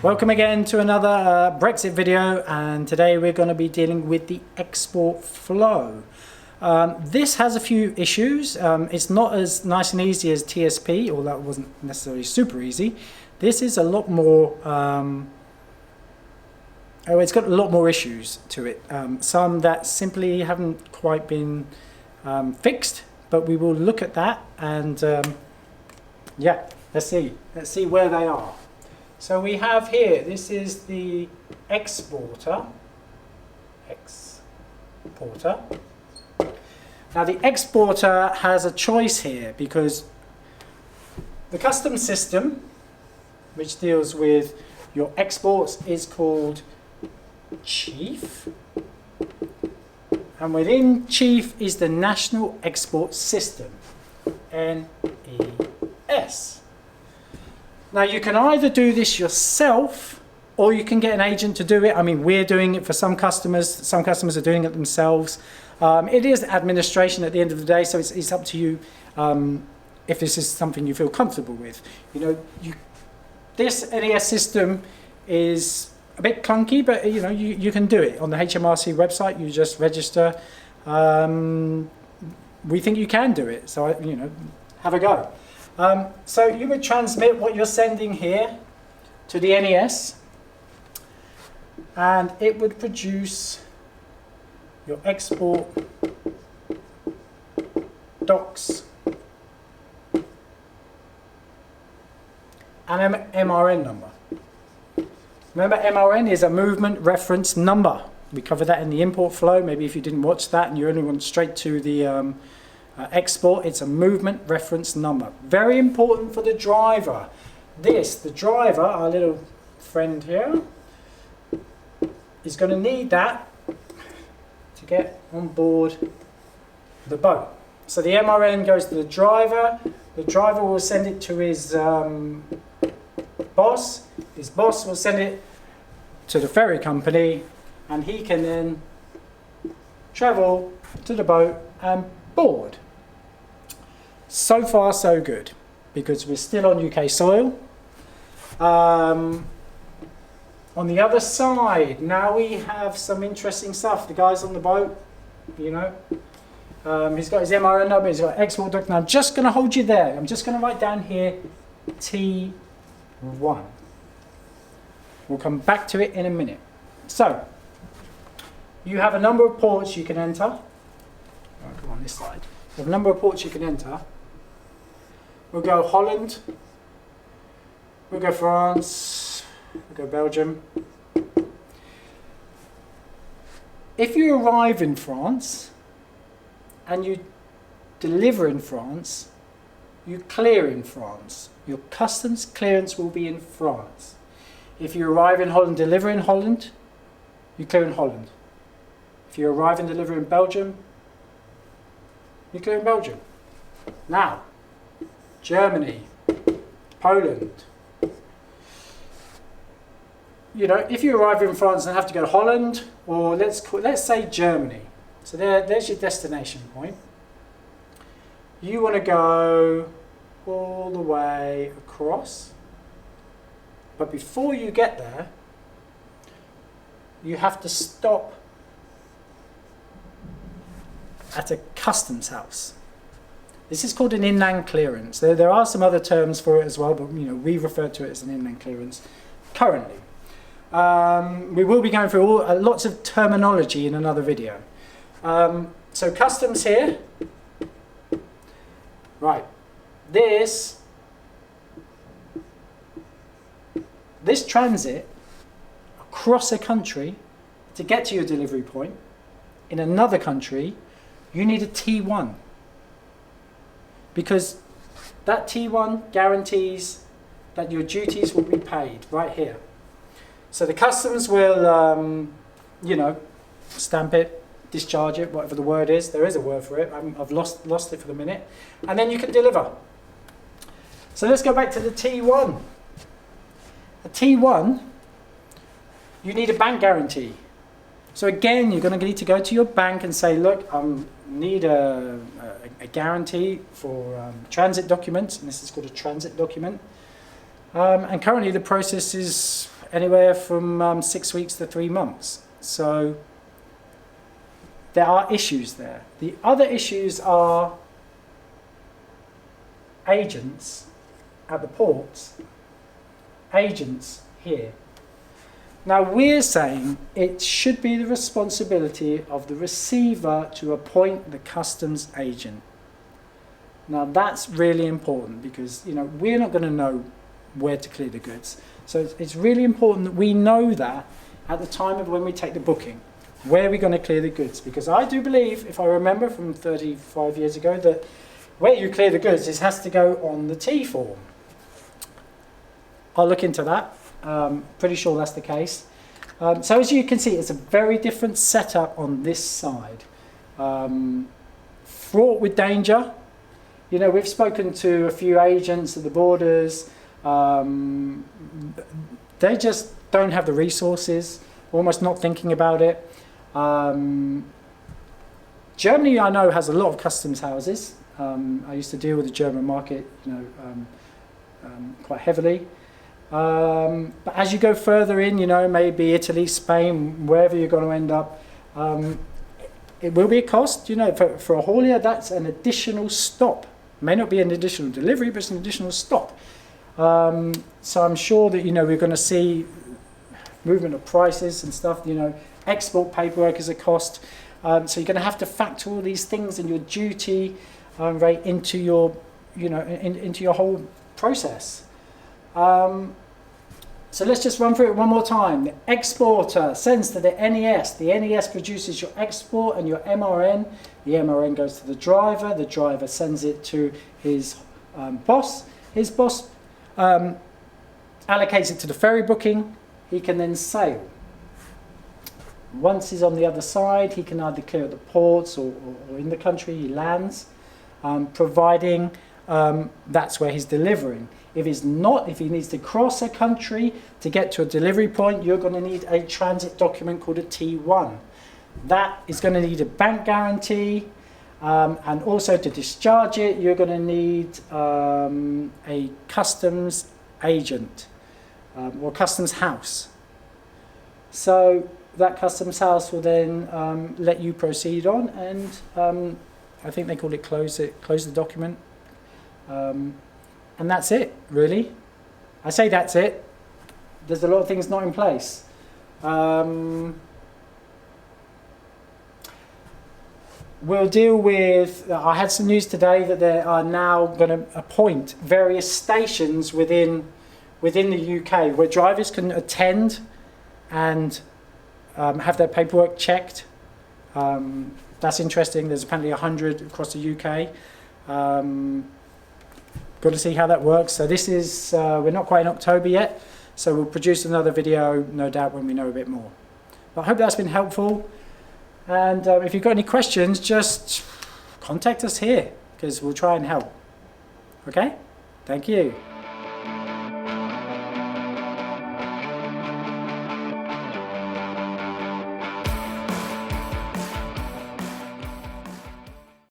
Welcome again to another Brexit video, and today we're going to be dealing with the export flow. This has a few issues. It's not as nice and easy as TSP, although that wasn't necessarily super easy. This is a lot more, it's got a lot more issues to it. Some that simply haven't quite been fixed, but we will look at that and yeah, let's see where they are. So we have here, this is the exporter. Now the exporter has a choice here because the customs system, which deals with your exports, is called Chief. And within Chief is the National Export System, NES. Now you can either do this yourself or you can get an agent to do it. I mean, we're doing it for some customers are doing it themselves. It is administration at the end of the day, so it's up to you if this is something you feel comfortable with. You know, this NES system is a bit clunky, but you know, you can do it on the HMRC website. You just register. We think you can do it, so you know, have a go. So you would transmit what you're sending here to the NES, and it would produce your export docs and an MRN number. Remember, MRN is a movement reference number. We covered that in the import flow. Maybe if you didn't watch that and you only went straight to the export, it's a movement reference number. Very important for the driver. The driver, our little friend here, is going to need that to get on board the boat. So the MRN goes to the driver will send it to his boss will send it to the ferry company, and he can then travel to the boat and board. So far so good, because we're still on UK soil. On the other side, now we have some interesting stuff. The guy's on the boat, you know, he's got his MRN number, he's got export doc. Now I'm just going to hold you there. I'm just going to write down here T1. We'll come back to it in a minute. So you have a number of ports you can enter. Right, come on this side. You have a number of ports you can enter. We'll go Holland, we'll go France, we'll go Belgium. If you arrive in France and you deliver in France, you clear in France. Your customs clearance will be in France. If you arrive in Holland, deliver in Holland, you clear in Holland. If you arrive and deliver in Belgium, you clear in Belgium. Now, Germany, Poland. You know, if you arrive in France and have to go to Holland, or let's say Germany. So there's your destination point. You want to go all the way across. But before you get there, you have to stop at a customs house. This is called an inland clearance. There are some other terms for it as well, but you know, we refer to it as an inland clearance currently. We will be going through lots of terminology in another video. So customs here. Right. This transit across a country to get to your delivery point in another country, you need a T1. Because that T1 guarantees that your duties will be paid right here. So the customs will, you know, stamp it, discharge it, whatever the word is. There is a word for it. I've lost it for the minute. And then you can deliver. So let's go back to the T1. A T1, you need a bank guarantee. So again, you're going to need to go to your bank and say, look, I need a guarantee for transit documents, and this is called a transit document. And currently the process is anywhere from 6 weeks to 3 months. So there are issues there. The other issues are agents at the ports, agents here. Now we're saying it should be the responsibility of the receiver to appoint the customs agent. Now that's really important because we're not going to know where to clear the goods. So it's really important that we know that at the time of when we take the booking, where we're going to clear the goods. Because I do believe, if I remember from 35 years ago, that where you clear the goods, it has to go on the T form. I'll look into that. Pretty sure that's the case. So as you can see, it's a very different setup on this side. Fraught with danger. We've spoken to a few agents at the borders. They just don't have the resources, almost not thinking about it. Germany, I know, has a lot of customs houses. I used to deal with the German market, quite heavily. But as you go further in, maybe Italy, Spain, wherever you're going to end up, it will be a cost. For a haulier, that's an additional stop. May not be an additional delivery, but it's an additional stop. So I'm sure that we're going to see movement of prices and stuff. Export paperwork is a cost. So you're going to have to factor all these things and your duty rate into your into your whole process. So let's just run through it one more time. The exporter sends to the NES. The NES produces your export and your MRN. The MRN goes to the driver sends it to his boss. His boss allocates it to the ferry booking. He can then sail. Once he's on the other side, he can either clear at the ports or in the country he lands, providing that's where he's delivering. If he needs to cross a country to get to a delivery point, you're going to need a transit document called a T1. That is going to need a bank guarantee, and also to discharge it, you're going to need a customs agent or customs house. So that customs house will then let you proceed on, and I think they call it close the document. And that's it, really. I say that's it. There's a lot of things not in place. We'll deal with, I had some news today that they are now going to appoint various stations within the UK where drivers can attend and have their paperwork checked. That's interesting. There's apparently 100 across the UK. Got to see how that works. So this is, we're not quite in October yet, so we'll produce another video, no doubt, when we know a bit more. But I hope that's been helpful. And if you've got any questions, just contact us here, because we'll try and help. Okay? Thank you.